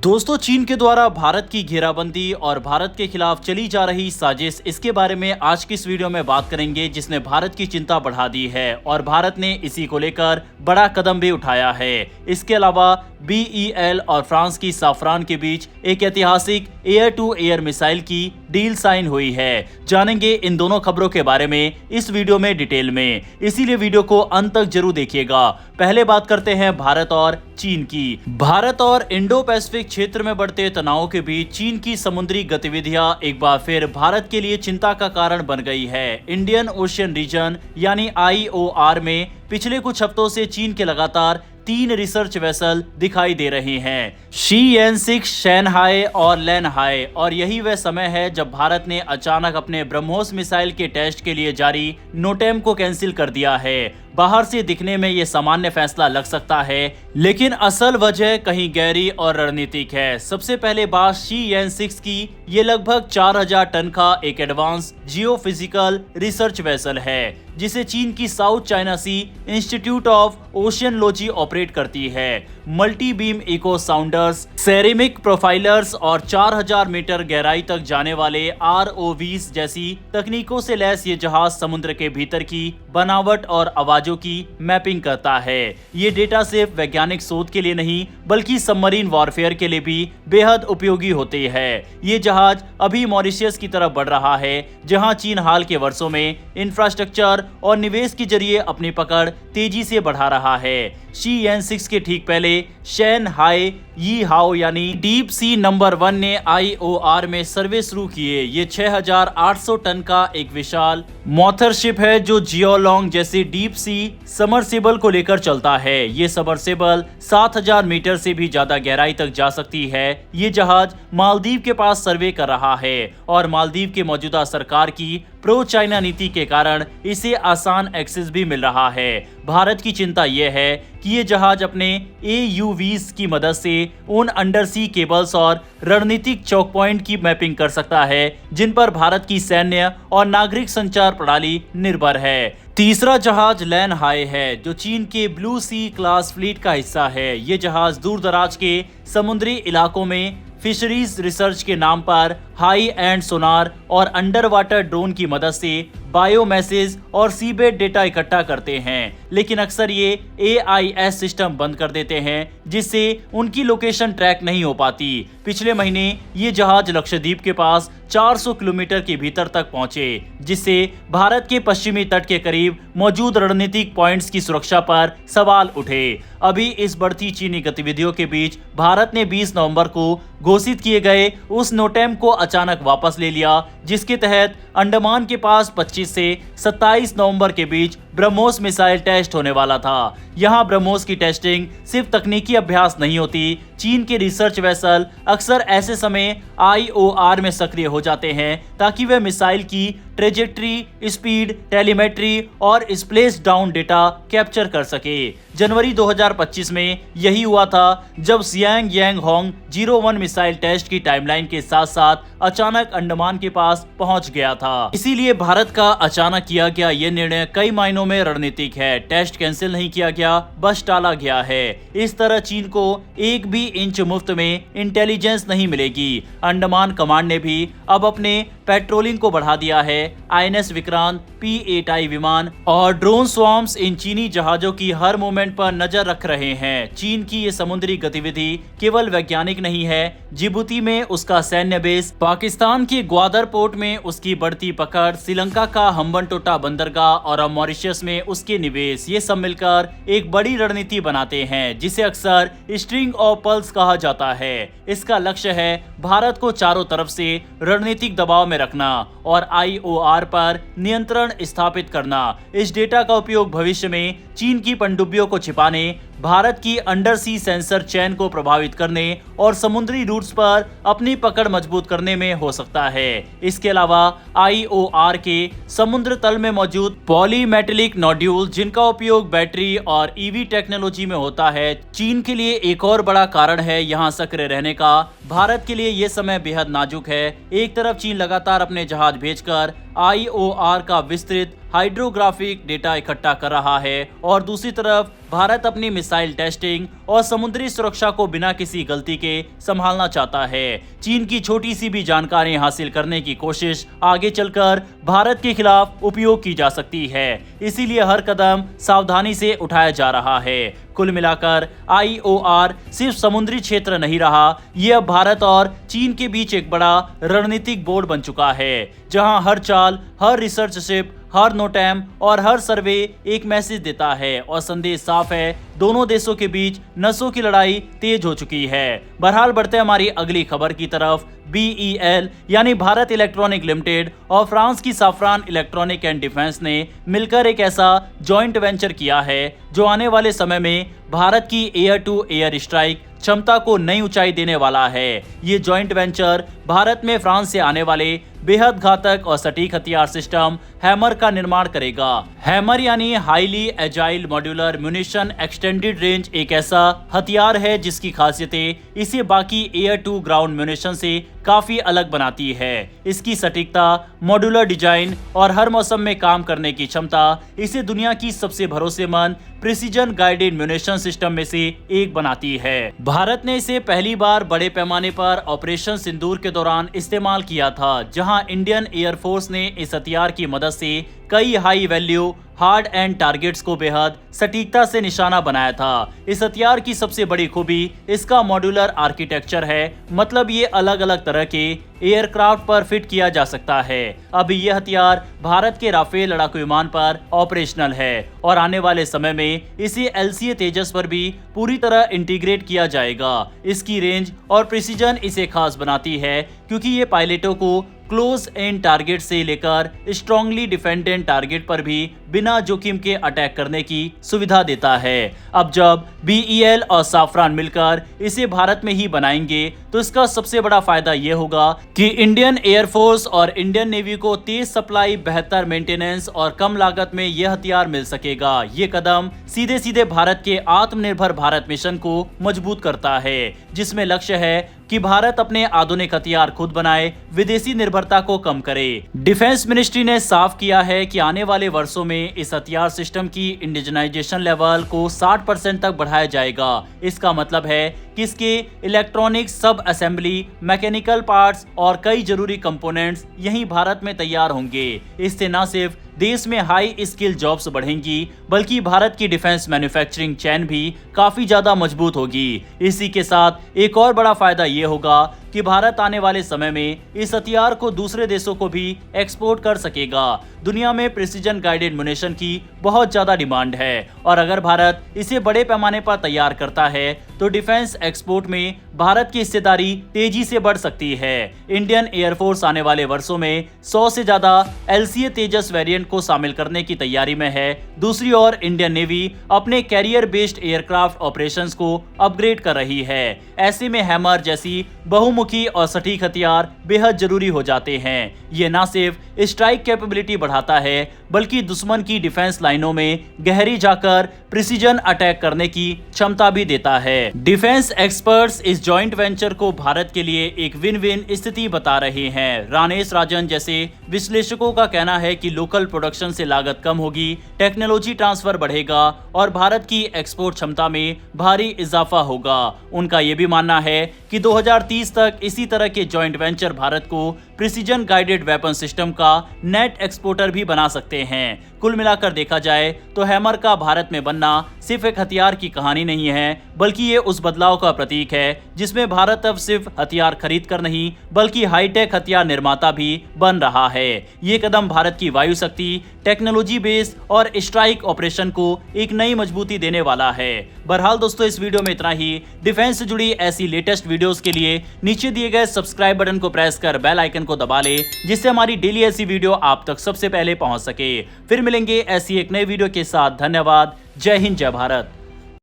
दोस्तों, चीन के द्वारा भारत की घेराबंदी और भारत के खिलाफ चली जा रही साजिश, इसके बारे में आज की इस वीडियो में बात करेंगे, जिसने भारत की चिंता बढ़ा दी है और भारत ने इसी को लेकर बड़ा कदम भी उठाया है। इसके अलावा BEL और फ्रांस की साफरान के बीच एक ऐतिहासिक एयर टू एयर मिसाइल की डील साइन हुई है। जानेंगे इन दोनों खबरों के बारे में इस वीडियो में डिटेल में, इसीलिए वीडियो को अंत तक जरूर देखिएगा। पहले बात करते हैं भारत और चीन की। भारत और इंडो पैसिफिक क्षेत्र में बढ़ते तनाव के बीच चीन की समुद्री गतिविधियां एक बार फिर भारत के लिए चिंता का कारण बन गई है। इंडियन ओशियन रीजन यानी IOR में पिछले कुछ हफ्तों से चीन के लगातार 3 रिसर्च वेसल दिखाई दे रहे हैं, शी-6, शैनहाई और लैनहाई। और यही वह समय है जब भारत ने अचानक अपने ब्रह्मोस मिसाइल के टेस्ट के लिए जारी नोटेम को कैंसिल कर दिया है। बाहर से दिखने में ये सामान्य फैसला लग सकता है, लेकिन असल वजह कहीं गहरी और रणनीतिक है। सबसे पहले बात शी-6 की, ये लगभग 4000 टन का एक एडवांस जियोफिजिकल रिसर्च वेसल है, जिसे चीन की South China Sea Institute of Oceanography operate करती है। Multi beam echo sounders, ceramic profilers और 4000 मीटर गहराई तक जाने वाले ROVs जैसी तकनीकों से लैस ये जहाज समुद्र के भीतर की बनावट और आवाजों की मैपिंग करता है। ये डेटा सिर्फ वैज्ञानिक शोध के लिए नहीं, बल्कि सबमरीन वॉरफेयर के लिए भी बेहद उपयोगी होते हैं। ये जहाज अभी मॉरिशस की तरफ बढ़ रहा है, जहां चीन हाल के वर्षों में इंफ्रास्ट्रक्चर और निवेश के जरिए अपनी पकड़ तेजी से बढ़ा रहा है। शी-6 के ठीक पहले शैनहाई यीहाओ यानी डीप सी नंबर 1 ने IOR में सर्वे शुरू किए। ये 6800 टन का एक विशाल मॉथरशिप है, जो जियोलॉन्ग जैसे डीप सी सबमर्सिबल को लेकर चलता है। ये सबमर्सिबल 7000 मीटर से भी ज्यादा गहराई तक जा सकती है। ये जहाज मालदीव के पास सर्वे कर रहा है और मालदीव के मौजूदा सरकार की प्रो चाइना नीति के कारण इसे आसान एक्सेस भी मिल रहा है। भारत की चिंता यह है कि ये जहाज अपने AUVs की मदद से उन अंडर सी केबल्स और रणनीतिक चौक पॉइंट की मैपिंग कर सकता है, जिन पर भारत की सैन्य और नागरिक संचार प्रणाली निर्भर है। तीसरा जहाज लैनहाई है, जो चीन के ब्लू सी क्लास फ्लीट का हिस्सा है। ये जहाज दूर दराज के समुद्री इलाकों में फिशरीज रिसर्च के नाम पर हाई एंड सोनार और अंडर वाटर ड्रोन की मदद से बायोमेसेज और सीबेड डेटा इकट्ठा करते हैं, लेकिन अक्सर ये AIS सिस्टम बंद कर देते हैं, जिससे उनकी लोकेशन ट्रैक नहीं हो पाती। पिछले महीने ये जहाज लक्षद्वीप के पास 400 किलोमीटर के भीतर तक पहुंचे, जिससे भारत के पश्चिमी तट के करीब मौजूद रणनीतिक पॉइंट्स की सुरक्षा पर सवाल उठे। अभी इस बढ़ती चीनी गतिविधियों के बीच भारत ने 20 नवंबर को घोषित किए गए उस नोटेम को अचानक वापस ले लिया, जिसके तहत अंडमान के पास 25 से 27 नवंबर के बीच ब्रह्मोस मिसाइल टेस्ट होने वाला था। यहाँ ब्रह्मोस की टेस्टिंग सिर्फ तकनीकी अभ्यास नहीं होती। चीन के रिसर्च वेसल अक्सर ऐसे समय IOR में सक्रिय हो जाते हैं, ताकि वे मिसाइल की ट्रेजेक्ट्री, स्पीड, टेलीमेट्री और स्प्लेश डाउन डेटा कैप्चर कर सके। जनवरी 2025 में यही हुआ था, जब सियांग यांग होंग 01 मिसाइल टेस्ट की टाइमलाइन के साथ साथ अचानक अंडमान के पास पहुंच गया था। इसीलिए भारत का अचानक किया गया ये निर्णय कई मायनों में रणनीतिक है। टेस्ट कैंसिल नहीं किया गया, बस टाला गया है। इस तरह चीन को एक भी इंच मुफ्त में इंटेलिजेंस नहीं मिलेगी। अंडमान कमांड ने भी अब अपने पेट्रोलिंग को बढ़ा दिया है। INS विक्रांत, P-8I विमान और ड्रोन स्वार्म्स इन चीनी जहाजों की हर मूवमेंट पर नजर रख रहे हैं। चीन की ये समुद्री गतिविधि केवल वैज्ञानिक नहीं है। जिबूती में उसका सैन्य बेस, पाकिस्तान के ग्वादर पोर्ट में उसकी बढ़ती पकड़, श्रीलंका का हम्बनटोटा बंदरगाह और अब मॉरिशस में उसके निवेश, ये सब मिलकर एक बड़ी रणनीति बनाते हैं, जिसे अक्सर स्ट्रिंग ऑफ पर्ल्स कहा जाता है। इसका लक्ष्य है भारत को चारों तरफ से रणनीतिक दबाव में रखना और IOR पर नियंत्रण स्थापित करना। इस डेटा का उपयोग भविष्य में चीन की पनडुब्बियों को छिपाने, भारत की अंडर सी सेंसर चेन को प्रभावित करने और समुद्री रूट्स पर अपनी पकड़ मजबूत करने में हो सकता है। इसके अलावा IOR के समुद्र तल में मौजूद पॉलीमेटेलिक नोड्यूल, जिनका उपयोग बैटरी और EV टेक्नोलॉजी में होता है, चीन के लिए एक और बड़ा कारण है यहाँ सक्रिय रहने का। भारत के लिए ये समय बेहद नाजुक है। एक तरफ चीन लगातार अपने जहाज भेजकर IOR का विस्तृत हाइड्रोग्राफिक डेटा इकट्ठा कर रहा है और दूसरी तरफ भारत अपनी मिसाइल टेस्टिंग और समुद्री सुरक्षा को बिना किसी गलती के संभालना चाहता है। चीन की छोटी सी भी जानकारी हासिल करने की कोशिश आगे चलकर भारत के खिलाफ उपयोग की जा सकती है, इसीलिए हर कदम सावधानी से उठाया जा रहा है। कुल मिलाकर IOR सिर्फ समुद्री क्षेत्र नहीं रहा, ये अब भारत और चीन के बीच एक बड़ा रणनीतिक बोर्ड बन चुका है, जहां हर चाल, हर रिसर्च शिप, हर नोटैम और हर सर्वे एक मैसेज देता है और संदेश साफ है, दोनों देशों के बीच नसों की लड़ाई तेज हो चुकी है। बहरहाल बढ़ते हमारी अगली खबर की तरफ। BEL यानी भारत इलेक्ट्रॉनिक लिमिटेड और फ्रांस की साफ्रान इलेक्ट्रॉनिक एंड डिफेंस ने मिलकर एक ऐसा जॉइंट वेंचर किया है जो आने वाले समय में भारत की एयर टू एयर स्ट्राइक क्षमता को नई ऊंचाई देने वाला है। ये जॉइंट वेंचर भारत में फ्रांस से आने वाले बेहद घातक और सटीक हथियार सिस्टम हैमर का निर्माण करेगा। हैमर यानी highly agile modular munition extended range एक ऐसा हथियार है जिसकी खासियतें इसे बाकी एयर टू ग्राउंड म्यूनिशन से काफी अलग बनाती है। इसकी सटीकता, मॉड्यूलर डिजाइन और हर मौसम में काम करने की क्षमता इसे दुनिया की सबसे भरोसेमंद प्रिसीजन गाइडेड म्यूनिशन सिस्टम में से एक बनाती है। भारत ने इसे पहली बार बड़े पैमाने पर ऑपरेशन सिंदूर के दौरान इस्तेमाल किया था, जहां इंडियन एयरफोर्स ने इस हथियार की मदद से कई high value hard and targets को बेहद सटीकता से निशाना बनाया था। इस हथियार की सबसे बड़ी खूबी इसका मॉड्यूलर आर्किटेक्चर है, मतलब ये अलग अलग तरह के एयरक्राफ्ट पर फिट किया जा सकता है। अभी यह हथियार भारत के राफेल लड़ाकू विमान पर ऑपरेशनल है और आने वाले समय में इसे LCA तेजस पर भी पूरी तरह इंटीग्रेट किया जाएगा। इसकी रेंज और प्रिसीजन इसे खास बनाती है क्योंकि ये पायलटों को क्लोज एंड टारगेट से लेकर स्ट्रांगली डिफेंडेड टारगेट पर भी बिना जोखिम के अटैक करने की सुविधा देता है। अब जब BEL और साफ्रान मिलकर इसे भारत में ही बनाएंगे तो इसका सबसे बड़ा फायदा यह होगा कि इंडियन एयरफोर्स और इंडियन नेवी को तेज सप्लाई, बेहतर मेंटेनेंस और कम लागत में यह हथियार मिल सकेगा। ये कदम सीधे सीधे भारत के आत्मनिर्भर भारत मिशन को मजबूत करता है, जिसमें लक्ष्य है कि भारत अपने आधुनिक हथियार खुद बनाए, विदेशी निर्भरता को कम करे। डिफेंस मिनिस्ट्री ने साफ किया है कि आने वाले वर्षों में इस हथियार सिस्टम की इंडिजनाइजेशन लेवल को 60% तक बढ़ाया जाएगा। इसका मतलब है कि इसके इलेक्ट्रॉनिक सब असेंबली, मैकेनिकल पार्ट्स और कई जरूरी कंपोनेंट्स यहीं भारत में तैयार होंगे। इससे न सिर्फ देश में हाई स्किल जॉब्स बढ़ेंगी, बल्कि भारत की डिफेंस मैन्युफैक्चरिंग चेन भी काफी ज्यादा मजबूत होगी। इसी के साथ एक और बड़ा फायदा ये होगा कि भारत आने वाले समय में इस हथियार को दूसरे देशों को भी एक्सपोर्ट कर सकेगा। दुनिया में प्रिसीजन गाइडेड म्यूनिशन की बहुत ज्यादा डिमांड है और अगर भारत इसे बड़े पैमाने पर तैयार करता है तो डिफेंस एक्सपोर्ट में भारत की हिस्सेदारी तेजी से बढ़ सकती है। इंडियन एयरफोर्स आने वाले वर्षों में 100 से ज्यादा LCA तेजस वेरिएंट को शामिल करने की तैयारी में है। दूसरी ओर इंडियन नेवी अपने कैरियर बेस्ड एयरक्राफ्ट ऑपरेशंस को अपग्रेड कर रही है। ऐसे में हैमर जैसी बहुमुखी और सटीक हथियार बेहद जरूरी हो जाते हैं। ये न सिर्फ स्ट्राइक कैपेबिलिटी बढ़ाता है बल्कि दुश्मन की डिफेंस लाइनों में गहरी जाकर प्रिसीजन अटैक करने की क्षमता भी देता है। डिफेंस एक्सपर्ट्स इस जॉइंट वेंचर को भारत के लिए एक विन विन स्थिति बता रहे हैं। रानेश राजन जैसे विश्लेषकों का कहना है कि लोकल प्रोडक्शन से लागत कम होगी, टेक्नोलॉजी ट्रांसफर बढ़ेगा और भारत की एक्सपोर्ट क्षमता में भारी इजाफा होगा। उनका यह भी मानना है कि 2030 तक इसी तरह के जॉइंट वेंचर भारत को प्रिसीजन गाइडेड वेपन सिस्टम का नेट एक्सपोर्टर भी बना सकते हैं। कुल मिलाकर देखा जाए तो हैमर का भारत में बनना सिर्फ एक हथियार की कहानी नहीं है, बल्कि ये उस बदलाव का प्रतीक है जिसमें भारत अब सिर्फ हथियार खरीद कर नहीं बल्कि हाईटेक हथियार निर्माता भी बन रहा है। ये कदम भारत की वायु शक्ति, टेक्नोलॉजी बेस और स्ट्राइक ऑपरेशन को एक नई मजबूती देने वाला है। बहरहाल दोस्तों, इस वीडियो में इतना ही। डिफेंस से जुड़ी ऐसी लेटेस्ट वीडियोस के लिए नीचे दिए गए सब्सक्राइब बटन को प्रेस कर बेल आइकन को दबा ले, जिससे हमारी डेली ऐसी वीडियो आप तक सबसे पहले पहुंच सके। फिर मिलेंगे ऐसी एक नई वीडियो के साथ। धन्यवाद। जय हिंद, जय भारत।